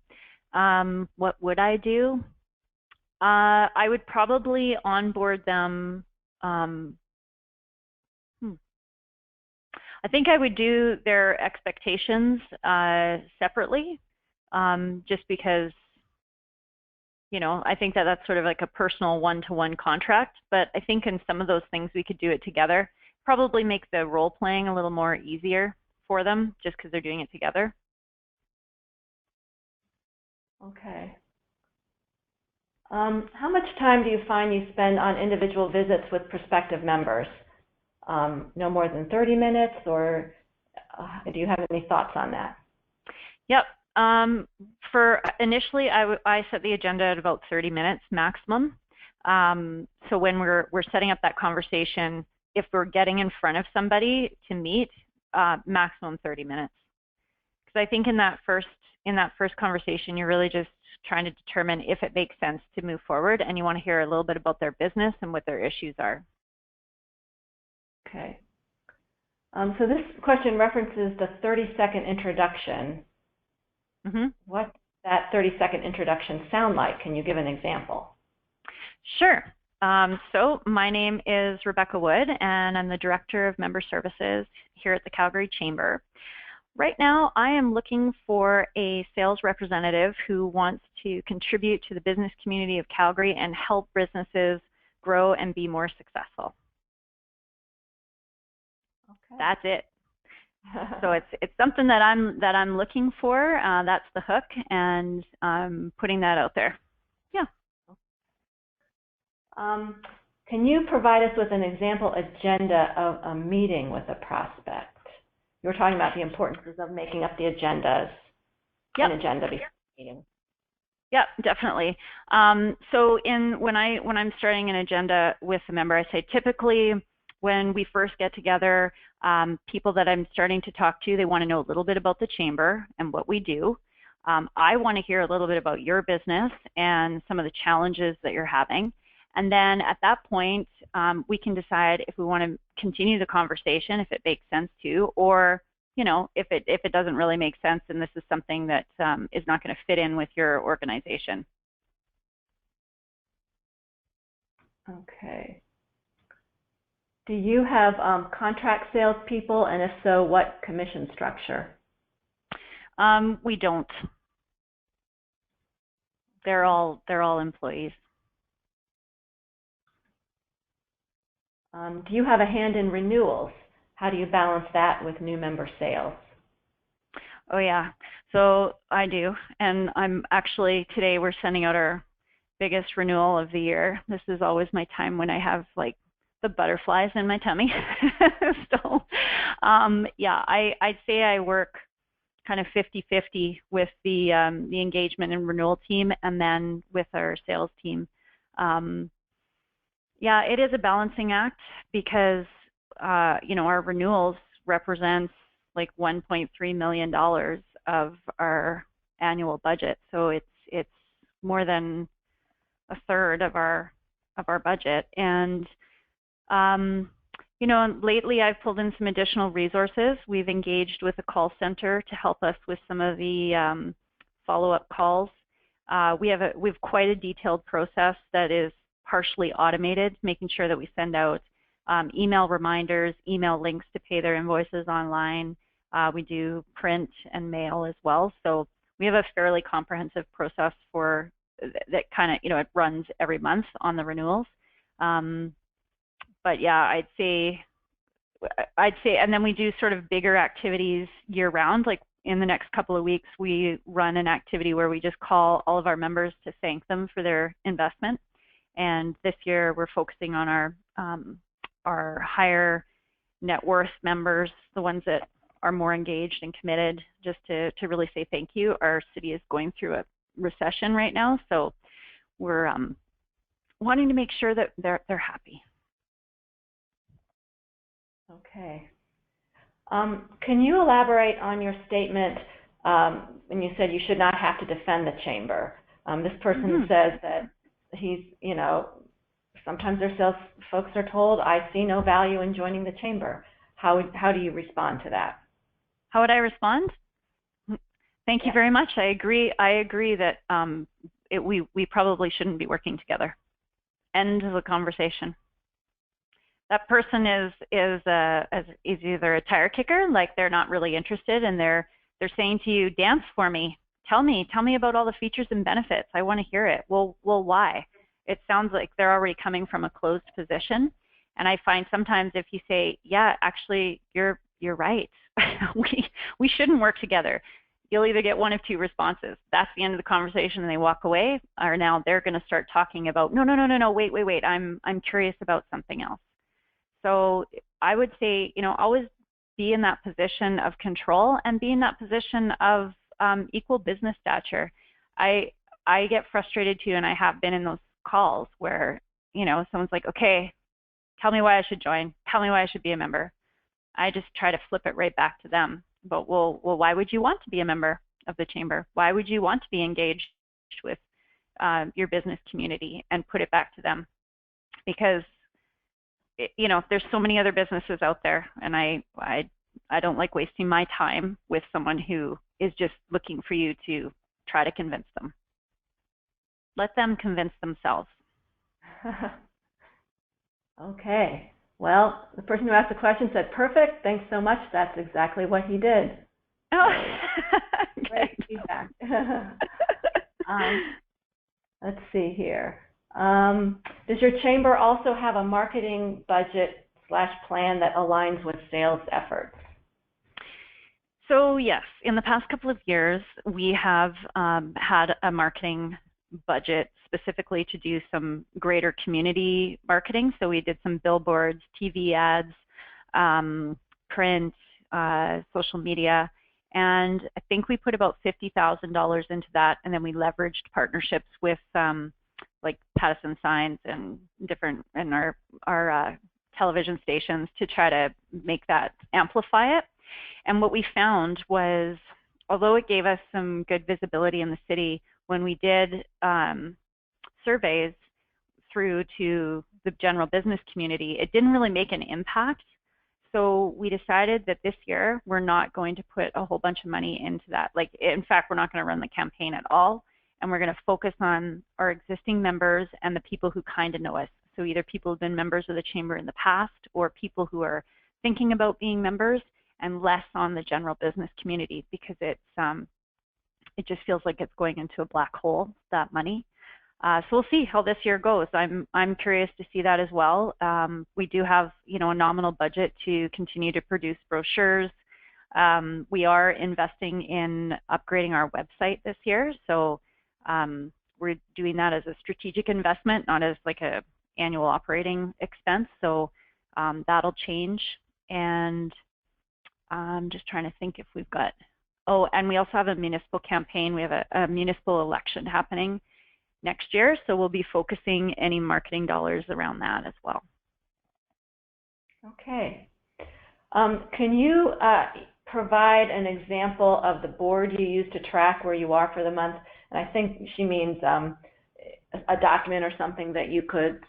What would I do? I would probably onboard them. I think I would do their expectations separately, just because, you know, I think that that's sort of like a personal one-to-one contract. But I think in some of those things we could do it together. Probably make the role playing a little more easier for them, just because they're doing it together. Okay. How much time do you find you spend on individual visits with prospective members? No more than 30 minutes, or Do you have any thoughts on that? Yep. For initially, I set the agenda at about 30 minutes maximum. So when we're setting up that conversation, if we're getting in front of somebody to meet, maximum 30 minutes. Because I think in that first conversation, you're really just trying to determine if it makes sense to move forward, and you want to hear a little bit about their business and what their issues are. Okay. So this question references the 30-second introduction. Mm-hmm. What does that 30-second introduction sound like? Can you give an example? Sure. So my name is Rebecca Wood, and I'm the Director of Member Services here at the Calgary Chamber. Right now, I am looking for a sales representative who wants to contribute to the business community of Calgary and help businesses grow and be more successful. Okay. That's it. So it's something that I'm looking for. That's the hook, and I'm putting that out there. Yeah. Can you provide us with an example agenda of a meeting with a prospect? You were talking about the importance of making up the agendas. Yep. An agenda before the meeting. Yep, definitely. So when I'm starting an agenda with a member, I say typically when we first get together, people that I'm starting to talk to, they want to know a little bit about the chamber and what we do. I want to hear a little bit about your business and some of the challenges that you're having. And then at that point, we can decide if we want to continue the conversation, if it makes sense to, or if it doesn't really make sense and this is something that is not going to fit in with your organization. Okay. Do you have contract salespeople, and if so, what commission structure? We don't. They're all employees. Do you have a hand in renewals? How do you balance that with new member sales? Oh yeah, so I do, and I'm actually today we're sending out our biggest renewal of the year. This is always my time when I have like the butterflies in my tummy. So yeah, I'd say I work kind of 50-50 with the engagement and renewal team, and then with our sales team. Yeah, it is a balancing act because our renewals represents like $1.3 million of our annual budget, so it's more than a third of our budget. And lately I've pulled in some additional resources. We've engaged with a call center to help us with some of the follow-up calls. We have quite a detailed process that is partially automated, making sure that we send out email reminders, email links to pay their invoices online. We do print and mail as well. So we have a fairly comprehensive process for that kind of, it runs every month on the renewals. But yeah, I'd say, and then we do sort of bigger activities year round. Like in the next couple of weeks, we run an activity where we just call all of our members to thank them for their investment. And this year we're focusing on our higher net worth members, the ones that are more engaged and committed, just to really say thank you. Our city is going through a recession right now, so we're wanting to make sure that they're happy. Okay. Can you elaborate on your statement when you said you should not have to defend the chamber? This person says that he's, sometimes their sales folks are told, I see no value in joining the chamber. How do you respond to that? How would I respond? Thank you very much. I agree that we probably shouldn't be working together. End the conversation. That person is either a tire kicker, like they're not really interested, and they're saying to you, dance for me. Tell me about all the features and benefits. I want to hear it. Well, why? It sounds like they're already coming from a closed position. And I find sometimes if you say, yeah, actually, you're right. we shouldn't work together. You'll either get one of two responses. That's the end of the conversation and they walk away, or now they're going to start talking about, no, wait. I'm curious about something else. So I would say, always be in that position of control and be in that position of equal business stature. I get frustrated too, and I have been in those calls where, you know, someone's like, okay, tell me why I should join. Tell me why I should be a member. I just try to flip it right back to them. But well, why would you want to be a member of the chamber? Why would you want to be engaged with your business community? And put it back to them, because you know, there's so many other businesses out there, and I don't like wasting my time with someone who is just looking for you to try to convince them. Let them convince themselves. Okay. Well, the person who asked the question said, perfect, thanks so much. That's exactly what he did. Oh, great feedback. Let's see here. Does your chamber also have a marketing budget / plan that aligns with sales efforts? So yes, in the past couple of years, we have had a marketing budget specifically to do some greater community marketing. So we did some billboards, TV ads, print, social media, and I think we put about $50,000 into that, and then we leveraged partnerships with like Pattison Signs and different, and our television stations to try to make that amplify it. And what we found was, although it gave us some good visibility in the city, when we did surveys through to the general business community, it didn't really make an impact. So we decided that this year we're not going to put a whole bunch of money into that. Like, in fact, we're not going to run the campaign at all, and we're going to focus on our existing members and the people who kind of know us. So either people who've been members of the chamber in the past, or people who are thinking about being members, and less on the general business community, because it just feels like it's going into a black hole, that money. So we'll see how this year goes. I'm curious to see that as well. We do have, you know, a nominal budget to continue to produce brochures. We are investing in upgrading our website this year. So we're doing that as a strategic investment, not as like a annual operating expense. So that'll change. And I'm just trying to think if we've got, oh, and we also have a municipal campaign. We have a municipal election happening next year, so we'll be focusing any marketing dollars around that as well. Okay. Can you provide an example of the board you use to track where you are for the month? And I think she means a document or something that you could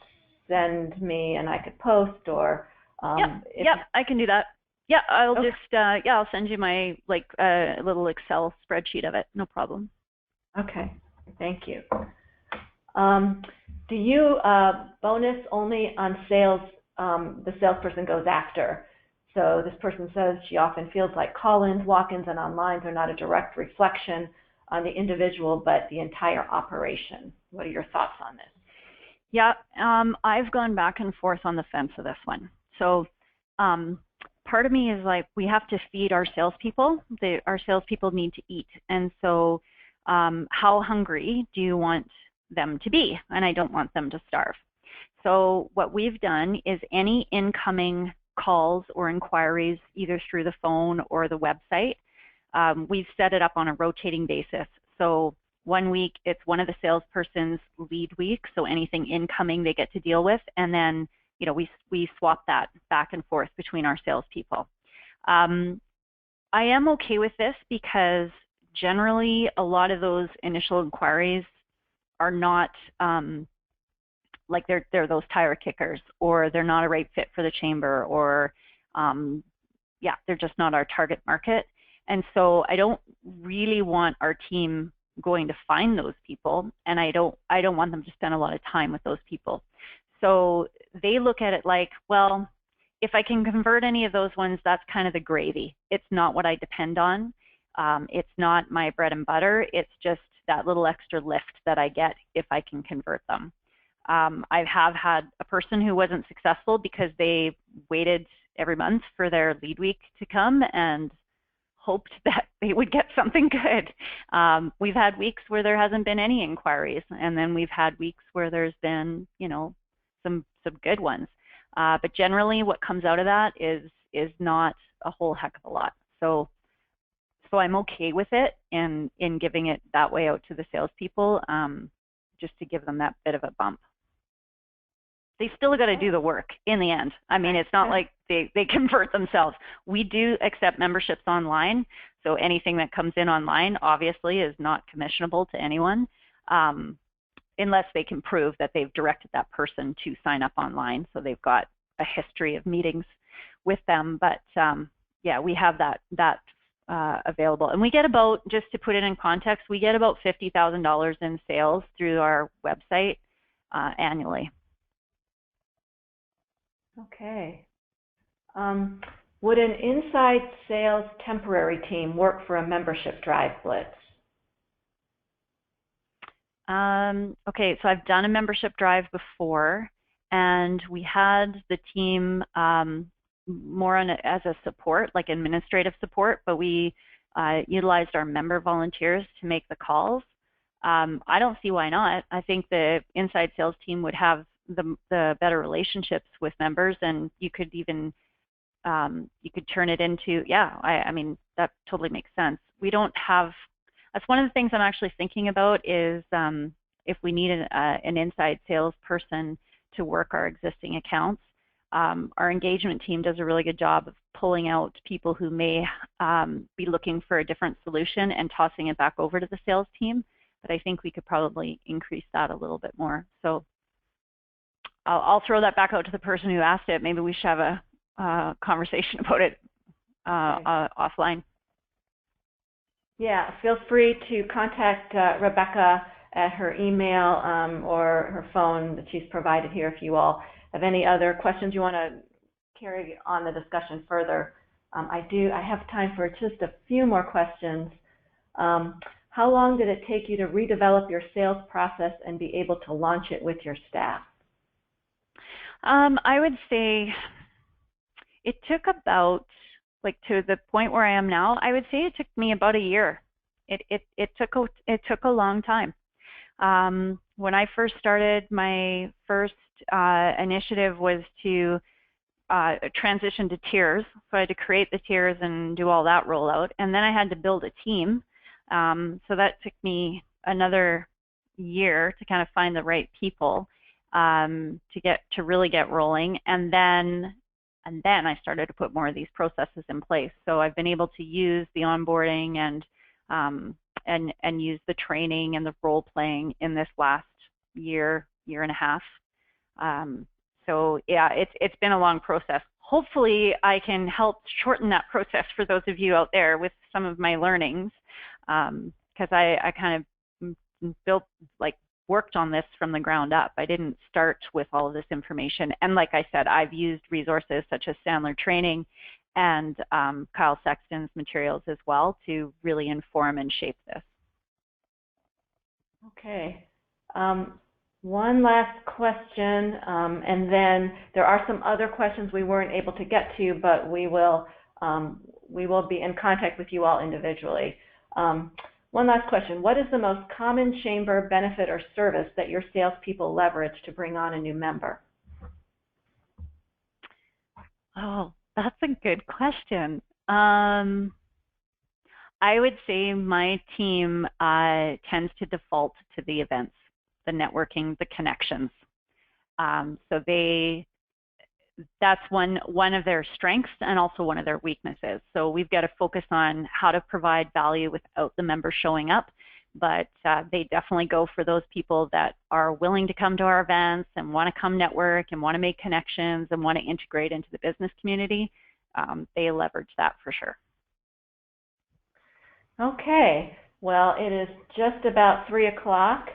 send me and I could post, or yeah, I can do that. Yeah, I'll just I'll send you my little Excel spreadsheet of it. No problem. Okay, thank you. Do you bonus only on sales the salesperson goes after? So this person says she often feels like call-ins, walk-ins, and online are not a direct reflection on the individual, but the entire operation. What are your thoughts on this? Yeah, I've gone back and forth on the fence of this one. So part of me is like, we have to feed our salespeople. Our salespeople need to eat. And so how hungry do you want them to be? And I don't want them to starve. So what we've done is any incoming calls or inquiries, either through the phone or the website, we've set it up on a rotating basis. So 1 week, it's one of the salesperson's lead weeks, so anything incoming they get to deal with, and then we swap that back and forth between our salespeople. I am okay with this because generally a lot of those initial inquiries are not like they're those tire kickers, or they're not a right fit for the chamber, or they're just not our target market. And so I don't really want our team going to find those people, and I don't want them to spend a lot of time with those people. So they look at it like, well, if I can convert any of those ones, that's kind of the gravy. It's not what I depend on. It's not my bread and butter. It's just that little extra lift that I get if I can convert them. I have had a person who wasn't successful because they waited every month for their lead week to come and hoped that they would get something good. We've had weeks where there hasn't been any inquiries, and then we've had weeks where there's been, some good ones. But generally what comes out of that is not a whole heck of a lot. So I'm okay with it in giving it that way out to the salespeople, just to give them that bit of a bump. They still got to do the work in the end. I mean, it's not like they convert themselves. We do accept memberships online, so anything that comes in online obviously is not commissionable to anyone, unless they can prove that they've directed that person to sign up online, so they've got a history of meetings with them. But yeah, we have that available. And we get about, just to put it in context, we get about $50,000 in sales through our website annually. Okay. Would an inside sales temporary team work for a membership drive blitz? Okay, so I've done a membership drive before, and we had the team more on as a support, like administrative support, but we utilized our member volunteers to make the calls. I don't see why not. I think the inside sales team would have the better relationships with members, and you could even you could turn it into, yeah, I mean, that totally makes sense. We don't have, that's one of the things I'm actually thinking about is if we need an inside salesperson to work our existing accounts. Our engagement team does a really good job of pulling out people who may be looking for a different solution and tossing it back over to the sales team. But I think we could probably increase that a little bit more. So I'll throw that back out to the person who asked it. Maybe we should have a conversation about it offline. Yeah, feel free to contact Rebecca at her email or her phone that she's provided here if you all have any other questions you want to carry on the discussion further. I have time for just a few more questions. How long did it take you to redevelop your sales process and be able to launch it with your staff? I would say it took about, like, to the point where I am now, I would say it took me about a year. It took a long time. When I first started, my first initiative was to transition to tiers. So I had to create the tiers and do all that rollout. And then I had to build a team. So that took me another year to kind of find the right people to really get rolling. And then I started to put more of these processes in place. So I've been able to use the onboarding and use the training and the role playing in this last year and a half. So yeah, it's been a long process. Hopefully I can help shorten that process for those of you out there with some of my learnings, because I kind of worked on this from the ground up. I didn't start with all of this information. And like I said, I've used resources such as Sandler Training and Kyle Sexton's materials as well to really inform and shape this. Okay. One last question, and then there are some other questions we weren't able to get to, but we will be in contact with you all individually. One last question. What is the most common chamber benefit or service that your salespeople leverage to bring on a new member? Oh, that's a good question. I would say my team tends to default to the events, the networking, the connections. So that's one of their strengths and also one of their weaknesses. So we've got to focus on how to provide value without the member showing up, but they definitely go for those people that are willing to come to our events and want to come network and want to make connections and want to integrate into the business community. They leverage that for sure. Okay, well, it is just about 3 o'clock,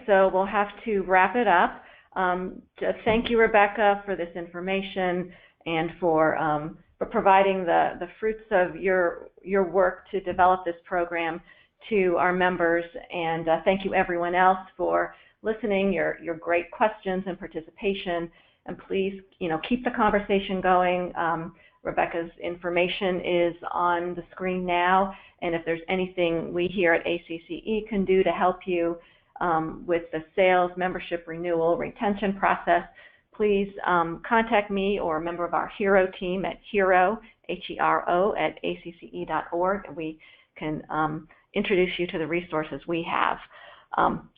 so we'll have to wrap it up. Thank you, Rebecca, for this information and for providing the fruits of your work to develop this program to our members. And thank you, everyone else, for listening, your great questions and participation. And please, keep the conversation going. Rebecca's information is on the screen now, and if there's anything we here at ACCE can do to help you with the sales, membership renewal, retention process, please contact me or a member of our HERO team at HERO, HERO@acce.org, and we can introduce you to the resources we have.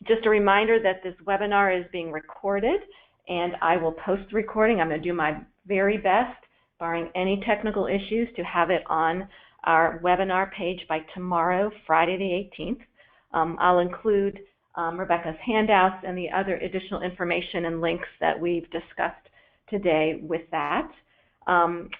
Just a reminder that this webinar is being recorded, and I will post the recording. I'm going to do my very best, barring any technical issues, to have it on our webinar page by tomorrow, Friday the 18th. I'll include Rebecca's handouts and the other additional information and links that we've discussed today with that.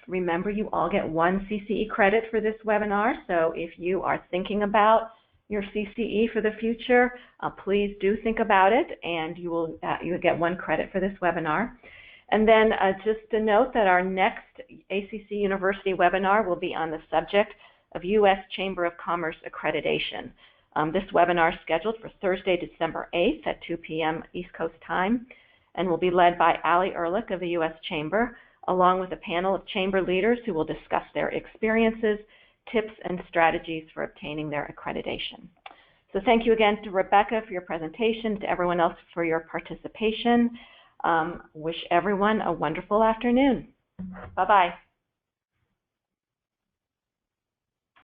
Remember, you all get 1 CCE credit for this webinar, so if you are thinking about your CCE for the future, please do think about it, and you will get 1 credit for this webinar. And then just to note that our next ACCE University webinar will be on the subject of U.S. Chamber of Commerce accreditation. This webinar is scheduled for Thursday, December 8th at 2 p.m. East Coast time, and will be led by Ali Ehrlich of the U.S. Chamber, along with a panel of Chamber leaders who will discuss their experiences, tips, and strategies for obtaining their accreditation. So thank you again to Rebecca for your presentation, to everyone else for your participation. Wish everyone a wonderful afternoon. Bye-bye.